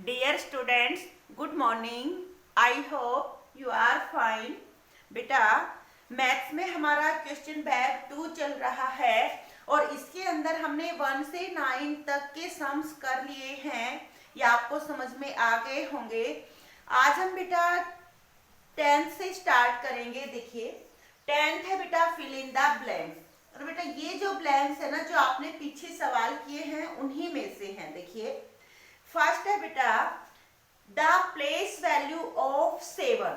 Dear students, good morning. I hope you are fine. बेटा maths में हमारा question bank 2 चल रहा है और इसके अंदर हमने 1 से 9 तक के सम्स कर लिए हैं। ये आपको समझ में आ गए होंगे। आज हम बेटा 10th से स्टार्ट करेंगे। देखिए 10th है बेटा फिल इन द ब्लैंक्स। और बेटा ये जो ब्लैंक्स है ना, जो आपने पीछे सवाल किए हैं उन्हीं में से हैं। देखिए फर्स्ट है बेटा the place value of 7।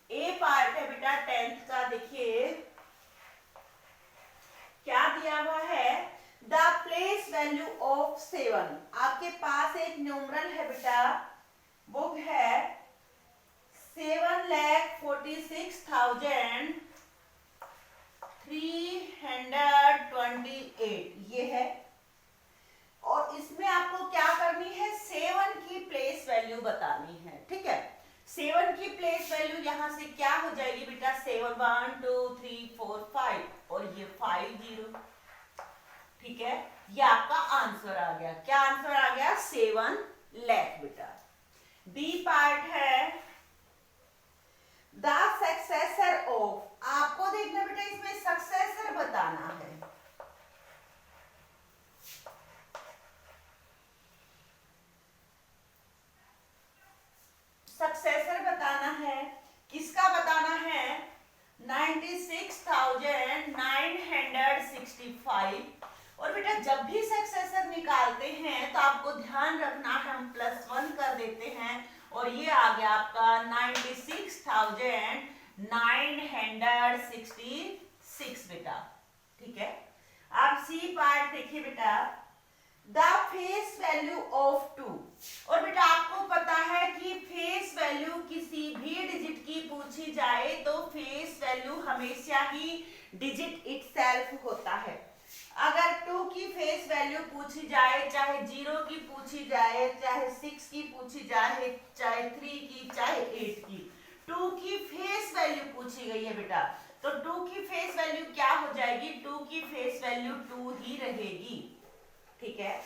A part है बेटा 10th का। देखिए क्या दिया हुआ है, द प्लेस वैल्यू ऑफ 7। आपके पास एक न्यूमरल है बेटा, वो है 7,46,328 ये है। और इसमें आपको क्या करनी है, 7 की प्लेस वैल्यू बतानी है। ठीक है, 7 की प्लेस वैल्यू यहां से क्या हो जाएगी बेटा, 7 1 2 3 4 5 और ये 5 0। ठीक है, ये आपका आंसर आ गया। क्या आंसर आ गया, 7 लाख बेटा। बी पार्ट है द सक्सेसर ऑफ। आपको देखना बेटा इसमें सक्सेसर बताना है। सक्सेसर बताना है, किसका बताना है, 96,965। और बेटा जब भी सक्सेसर निकालते हैं तो आपको ध्यान रखना है, हम +1 कर देते हैं और ये आ गया आपका 96,966 बेटा। ठीक है, अब सी पार्ट देखिए बेटा द फेस वैल्यू ऑफ 2। और बेटा आपको पता है कि फेस वैल्यू किसी भी डिजिट की पूछी जाए तो फेस वैल्यू हमेशा ही डिजिट इटसेल्फ होता है। अगर 2 की फेस वैल्यू पूछी जाए, चाहे 0 की पूछी जाए, चाहे 6 की पूछी जाए, चाहे 3 की, चाहे 8 की, 2 की फेस वैल्यू पूछी गई है बेटा, तो 2 की फेस वैल्यू क्या हो जाएगी, 2 की फेस वैल्यू 2 ही रहेगी। ठीक है,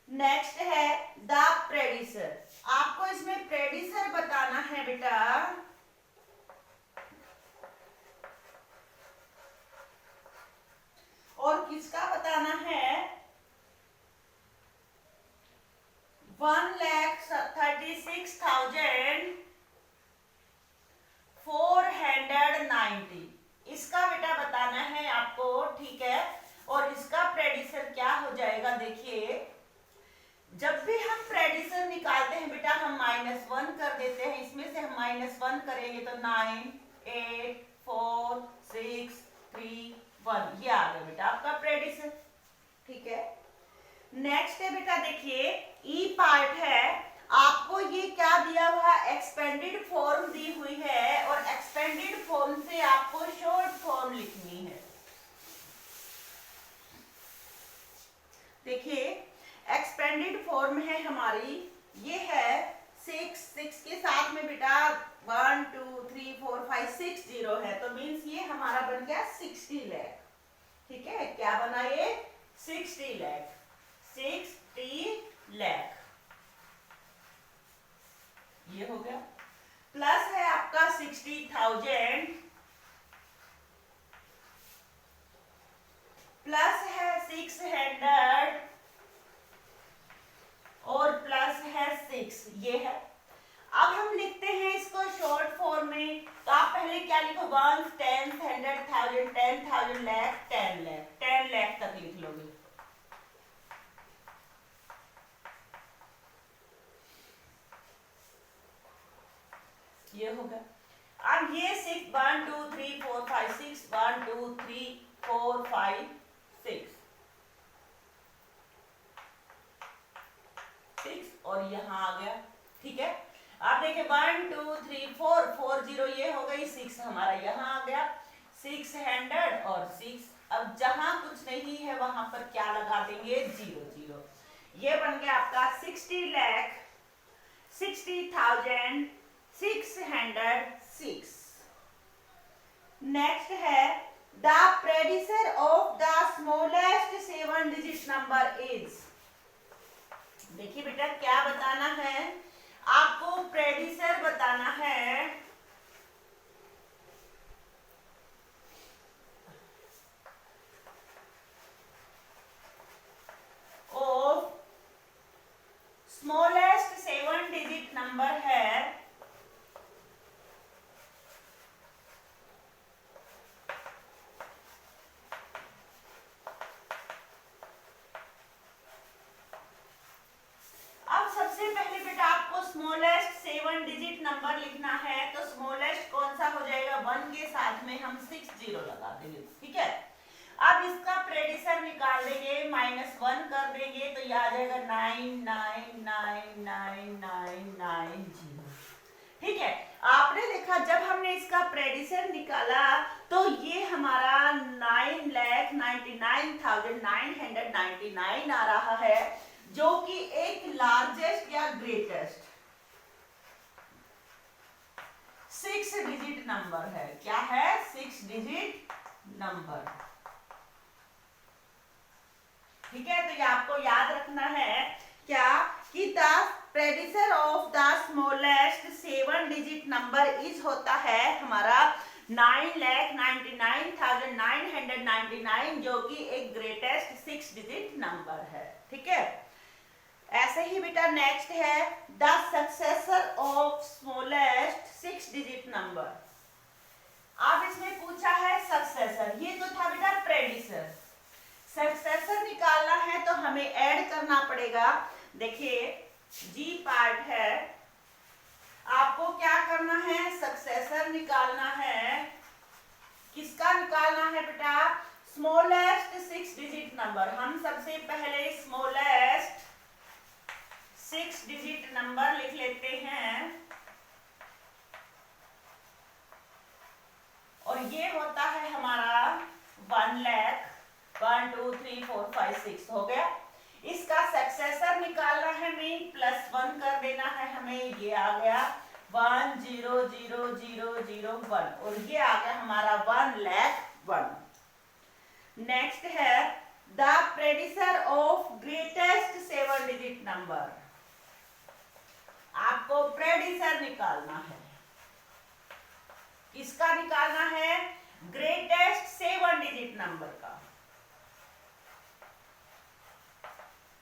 नेक्स्ट है द प्रेडिसर। आपको इसमें प्रेडिसर बताना है बेटा। और किसका बताना है, 1,36,490 इसका बेटा बताना है आपको। ठीक है, और इसका प्रेडिसर क्या हो जाएगा, देखिए जब भी हम प्रेडिसर निकालते हैं बेटा हम -1 कर देते हैं। इसमें से हम -1 करेंगे तो 9 8 4 6 3 1 ये आ गया बेटा आपका प्रेडिसर। ठीक है, नेक्स्ट है बेटा देखिए ई पार्ट है। आपको ये क्या दिया हुआ, एक्सपेंडेड फॉर्म दी हुई है और एक्सपेंडेड फॉर्म से आपको शॉर्ट फॉर्म लिखनी है। देखिए एक्सपेंडेड फॉर्म है हमारी, ये है 6 के साथ में बेटा 1 2 3 4 5 6 0 है, तो मींस ये हमारा बन गया 60 लाख। ठीक है, क्या बना ये, 60 लाख, 60 लाख ये हो गया। प्लस है आपका 60,000, प्लस है 600 और प्लस है 6 ये है। अब हम लिखते हैं इसको शॉर्ट फॉर्म में, तो आप पहले क्या लिखो, 1 10 100 1000 10,000 लाख 10 लाख 10 लाख तक लिख लोगे। ये होगा। अब ये 6 1 2 3 4 5 6 1 2 3 4 5 6 और यहाँ आ गया। ठीक है, आप देखिए 1 2 3 4 4 0 ये हो गई, 6 हमारा यहाँ आ गया, 600 और 6। अब जहां कुछ नहीं है वहां पर क्या लगा देंगे, 0 0। ये बन गया आपका 60,60,606। नेक्स्ट है द प्रेडिसर of the smallest 7 digit number is. देखिए बेटा क्या डिजिट नंबर लिखना है तो स्मॉलेस्ट कौन सा हो जाएगा, 1 के साथ में हम 6 जीरो लगा देंगे, ठीक है। अब इसका प्रेडिसर निकाल देंगे, -1 कर देंगे तो ये आ जाएगा 9999990, ठीक है। आपने देखा जब हमने इसका प्रेडिसर निकाला तो ये हमारा 9,99,999 आ रहा है, जो कि एक लार्जेस्ट या ग्रेटेस्ट 6 डिजिट नंबर है। क्या है, 6 डिजिट नंबर, ठीक है। तो ये आपको याद रखना है क्या कि द प्रेडिसर of the smallest 7 digit number is होता है हमारा 9,99,999, जो कि एक ग्रेटेस्ट 6 डिजिट नंबर है, ठीक है। ऐसे ही बेटा नेक्स्ट है the successor of smallest 6 digit number. अब इसमें पूछा है सक्सेसर, ये तो था बेटा प्रेडिसर, सक्सेसर निकालना है तो हमें ऐड करना पड़ेगा। देखिए जी पार्ट है, आपको क्या करना है, सक्सेसर निकालना है। किसका निकालना है बेटा, स्मॉलेस्ट 6 डिजिट नंबर। हम सबसे पहले स्मॉलेस्ट 6 डिजिट नंबर लिख लेते हैं, और ये होता है हमारा 1 लाख 1 2 3 4 5 6 हो गया। इसका सक्सेसर निकालना है, मीन +1 कर देना है हमें, ये आ गया 1,0,0,0,0,1, और ये आ गया हमारा 1,01,000। नेक्स्ट है द प्रेडिसर ऑफ ग्रेटेस्ट 7 डिजिट नंबर। आपको प्रेडिसर निकालना है, इसका निकालना है ग्रेटेस्ट 7 डिजिट नंबर का,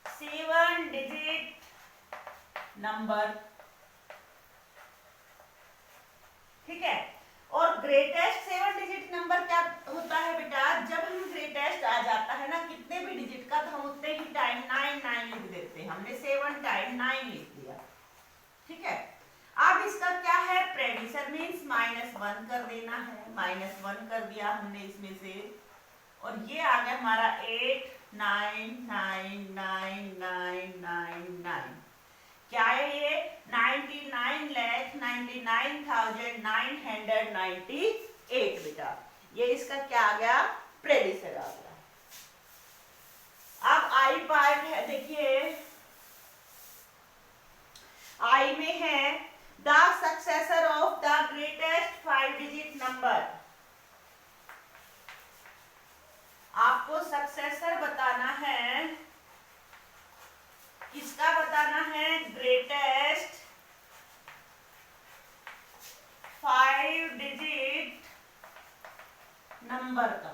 7 डिजिट नंबर, ठीक है। और ग्रेटेस्ट 7 डिजिट नंबर क्या होता है बेटा, जब हम ग्रेटेस्ट आ जाता है ना कितने भी डिजिट का, तो हम उतने ही टाइम 9 लिख देते हैं। हमने 7 टाइम 9 लिख दिया, ठीक है। अब इसका क्या है, प्रेडिसर मींस -1 कर देना है, -1 कर दिया हमने इसमें से, और ये आ गया हमारा 8,99,999। क्या है ये, 99,99,998 बेटा। ये इसका क्या आ गया, प्रेडिसर आ गया। अब आई पार्ट है, देखिए आई में है the successor of the greatest 5 digit number. आपको सक्सेसर बताना है, किसका बताना है, ग्रेटेस्ट 5 डिजिट नंबर का,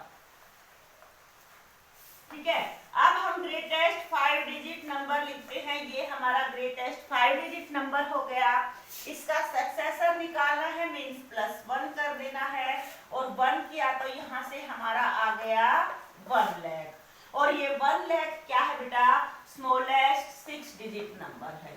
ठीक है। अब हम ग्रेटेस्ट 5 डिजिट नंबर लिखते हैं, ये हमारा ग्रेटेस्ट 5 डिजिट नंबर हो गया। इसका सक्सेसर निकालना है, मींस +1 कर देना है, और 1 किया तो यहां से हमारा आ गया 1 लाख, और ये 1 लाख क्या है बेटा, स्मॉलेस्ट 6 डिजिट नंबर है।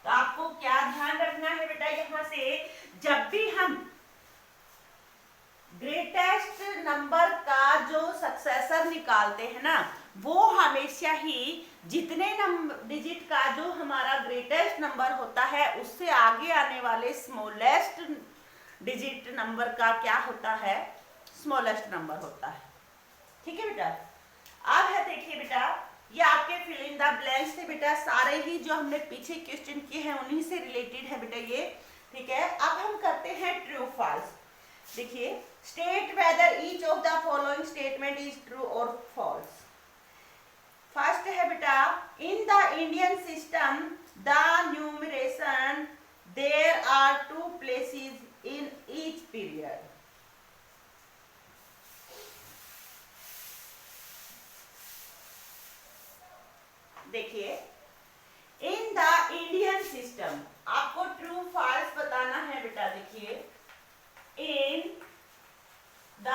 तो आपको क्या ध्यान रखना है बेटा, यहां से जब भी हम ग्रेटेस्ट नंबर का जो सक्सेसर निकालते हैं ना, वो हमेशा ही जितने डिजिट का जो हमारा ग्रेटेस्ट नंबर होता है उससे आगे आने वाले स्मॉलेस्ट डिजिट नंबर का क्या होता है, स्मॉलेस्ट नंबर होता है, ठीक है बेटा। अब है देखिए बेटा, ये आपके फिल इन द ब्लैंक्स थे बेटा, सारे ही जो हमने पीछे क्वेश्चन किए हैं उन्हीं से रिलेटेड है बेटा ये, ठीक है। अब हम करते हैं ट्रू फॉल्स। देखिए, state whether each of the following statement is true और फॉल्स। फर्स्ट है बेटा, in the Indian system the numeration there are 2 places in each period. देखिए, इन द इंडियन सिस्टम, आपको ट्रू फॉल्स बताना है बेटा। देखिए, इन द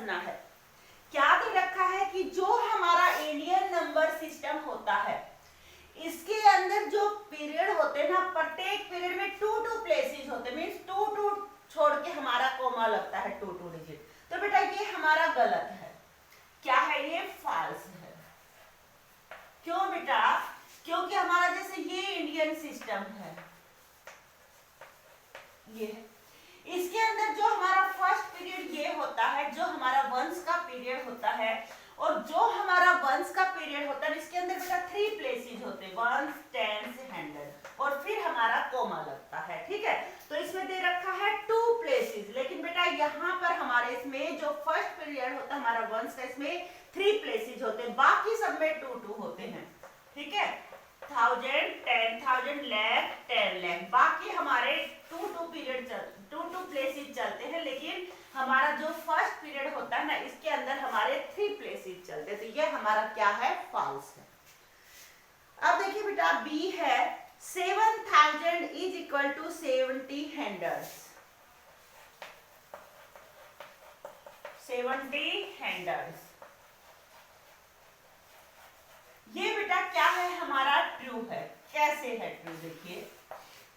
रखना है। क्या दे रखा है कि जो हमारा इंडियन नंबर सिस्टम होता है इसके अंदर जो पीरियड होते हैं ना, प्रत्येक पीरियड में 2 प्लेसेस होते हैं, मींस 2 छोड़ के हमारा कोमा लगता है 2 डिजिट। तो बेटा ये हमारा गलत है। क्या है ये? फॉल्स है। क्यों बेटा? क्योंकि हमारा जैसे ये इंडियन सिस्टम है, ये इसके अंदर जो हमारा फर्स्ट पीरियड ये होता है, जो हमारा वंश का पीरियड होता है, और जो हमारा वंश का पीरियड होता है इसके अंदर बेटा 3 प्लेसेस होते हैं, वंश, टेंस, हंड्रेड, और फिर हमारा कोमा लगता है। ठीक है, तो इसमें दे रखा है 2 प्लेसेस, लेकिन बेटा यहाँ पर हमारे इसमें जो फर्स्ट पीरियड होता है हमारा वंश का, इसमें 3 प्लेसेस होते हैं, बाकी सब में 2 होते हैं। ठीक है, 1000, 10,000, लाख, 10 लाख, बाकी हमारे 2 पीरियड 2 प्लेसेस चलते हैं, लेकिन हमारा जो फर्स्ट पीरियड होता है ना इसके अंदर हमारे 3 प्लेसेस चलते हैं। तो ये हमारा क्या है? फॉल्स है। अब देखिए बेटा बी है 7000 is equal to 70 hundreds. 70 hundreds ये बेटा क्या है? हमारा ट्रू है। कैसे है ट्रू? देखिए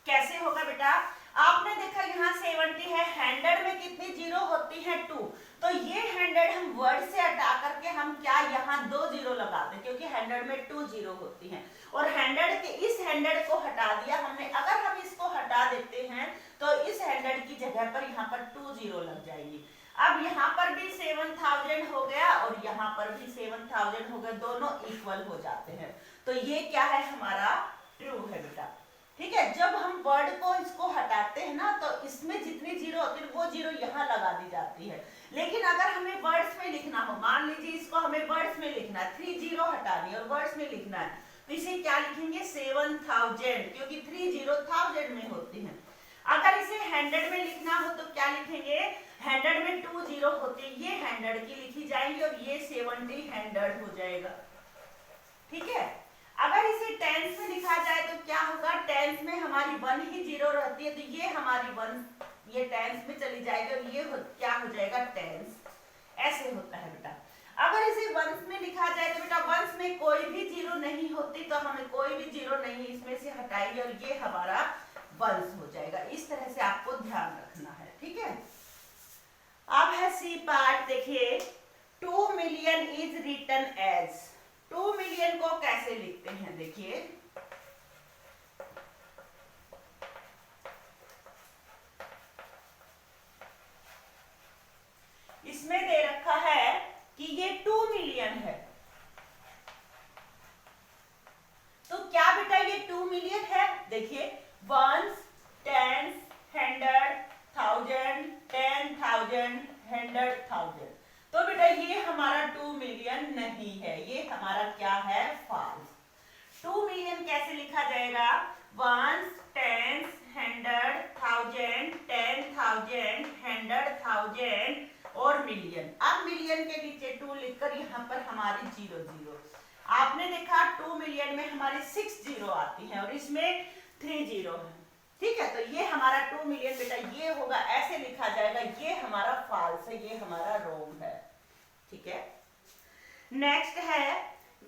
कैसे होगा बेटा। आपने देखा यहाँ 70 है, 100 में कितनी जीरो होती है? 2। तो ये 100 हम वर्ड से हटा करके हम क्या यहाँ 2 जीरो लगाते हैं, क्योंकि 100 में 2 जीरो होती हैं, और 100 के इस 100 को हटा दिया हमने। अगर हम इसको हटा देते हैं तो इस 100 की जगह पर यहाँ पर 2 जीरो लग जाएगी। अब यहाँ पर भी 7000 हो गया और यहाँ पर भी 7000 हो गया, दोनों इक्वल हो जाते हैं। तो ये क्या है? हमारा ट्रू है बेटा। ठीक है, जब हम वर्ड को इसको हटाते हैं ना तो इसमें जितनी जीरो होती है वो जीरो यहाँ लगा दी जाती है। लेकिन अगर हमें वर्ड्स में लिखना हो, मान लीजिए इसको हमें वर्ड्स में लिखना है, 3 जीरो हटा दी और वर्ड्स में लिखना है, तो इसे क्या लिखेंगे? 7000, क्योंकि 3 जीरो 1000 में होती है। अगर इसे 100 में लिखना हो तो क्या लिखेंगे? 100 में 2 जीरो होते हैं, ये 100 की लिखी जाएंगी और ये 70 100 हो जाएगा। ठीक है, अगर इसे टेंस में लिखा जाए तो क्या होगा? टेंस में हमारी 1 ही जीरो रहती है, तो ये हमारी 1 ये टेंस में चली जाएगी और ये क्या हो जाएगा? टेंस। ऐसे होता है बेटा। अगर इसे वंश में लिखा जाए तो बेटा वंश में कोई भी जीरो नहीं होती, तो हमें कोई भी जीरो नहीं इसमें से हटाएंगे और ये हमारा वंश हो जाएगा। इस तरह से आपको ध्यान रखना है। ठीक है, अब है सी पार्ट। देखिए 2 million is written as. 2 million को कैसे लिखते हैं? देखिए इसमें दे रखा है कि ये 2 मिलियन है, तो क्या बेटा ये 2 मिलियन है? देखिए वंस, टेंस, 100, 1000, 10,000, 100,000, तो बेटा ये हमारा 2 मिलियन नहीं है, ये हमारा क्या है? फॉल्स। 2 मिलियन कैसे लिखा जाएगा? वंस, टेंस, 100, 1000, 10,000, 100,000 और मिलियन। अब मिलियन के नीचे 2 लिखकर यहाँ पर हमारी 0 0। आपने देखा 2 मिलियन में हमारी 6 जीरो आती है और इसमें 3 जीरो है। ठीक है, तो ये हमारा 2 मिलियन बेटा ये होगा, ऐसे लिखा जाएगा, ये हमारा फॉल्स है, ये हमारा रॉन्ग है। ठीक है, नेक्स्ट है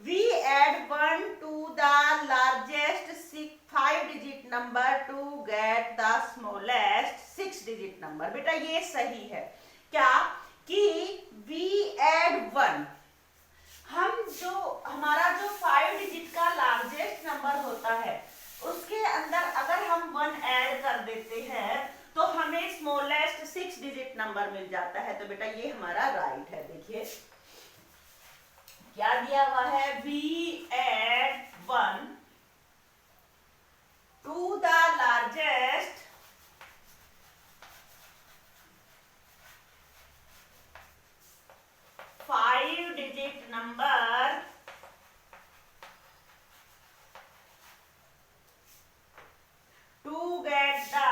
we add 1 to the largest 5 digit number to get the smallest 6 digit number। बेटा ये सही है। क्या कि we add 1, हम जो हमारा जो 5 डिजिट का लार्जेस्ट नंबर होता है उसके अंदर अगर हम 1 ऐड कर देते हैं तो हमें स्मॉलेस्ट 6 डिजिट नंबर मिल जाता है। तो बेटा ये हमारा राइट है। देखिए क्या दिया हुआ है? we add 1 to the largest 5 digit number to get the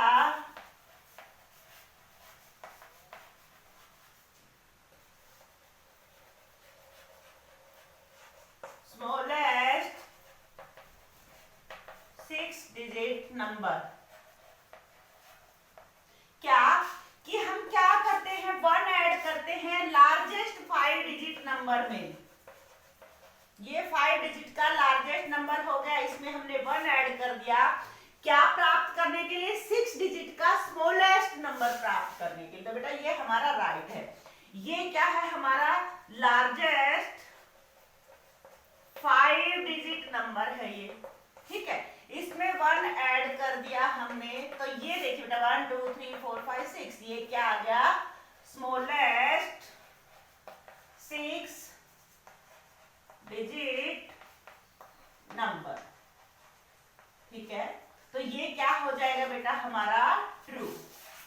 smallest 6 digit number। क्या कि हम क्या करते हैं? 1 ऐड करते हैं लार्जेस्ट 5 डिजिट नंबर में। ये 5 डिजिट का लार्जेस्ट नंबर हो गया, इसमें हमने 1 ऐड कर दिया। क्या प्राप्त करने के लिए? 6 डिजिट का स्मॉलेस्ट नंबर प्राप्त करने के लिए। तो बेटा ये हमारा राइट है। ये क्या है? हमारा लार्जेस्ट 5 डिजिट नंबर है ये, ठीक है। इसमें 1 ऐड कर दिया हमने, तो ये देखिए बेटा 1 2 3 4 5 6, ये क्या आ गया? स्मॉलेस्ट 6 डिजिट नंबर, ठीक है। तो ये क्या हो जाएगा बेटा? हमारा ट्रू।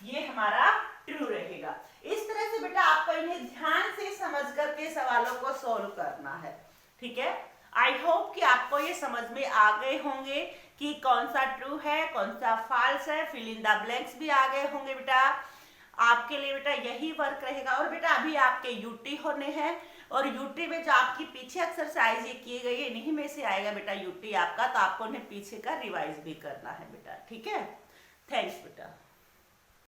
ये हमारा ट्रू रहेगा। इस तरह से बेटा आपको इन्हें ध्यान से समझ करके सवालों को सोल्व करना है, ठीक है। आई होप कि आपको ये समझ में आ गए होंगे कि कौन सा ट्रू है, कौन सा फॉल्स है। फिल इन द ब्लैंक्स भी आ गए होंगे बेटा। आपके लिए बेटा यही वर्क रहेगा। और बेटा अभी आपके यूटी होने हैं, और यूटी में जो आपकी पीछे एक्सरसाइज ये किए गए, इन्हीं में से आएगा बेटा यूटी आपका। तो आपको उन्हें पीछे का रिवाइज भी करना है बेटा, ठीक है। थैंक्स बेटा।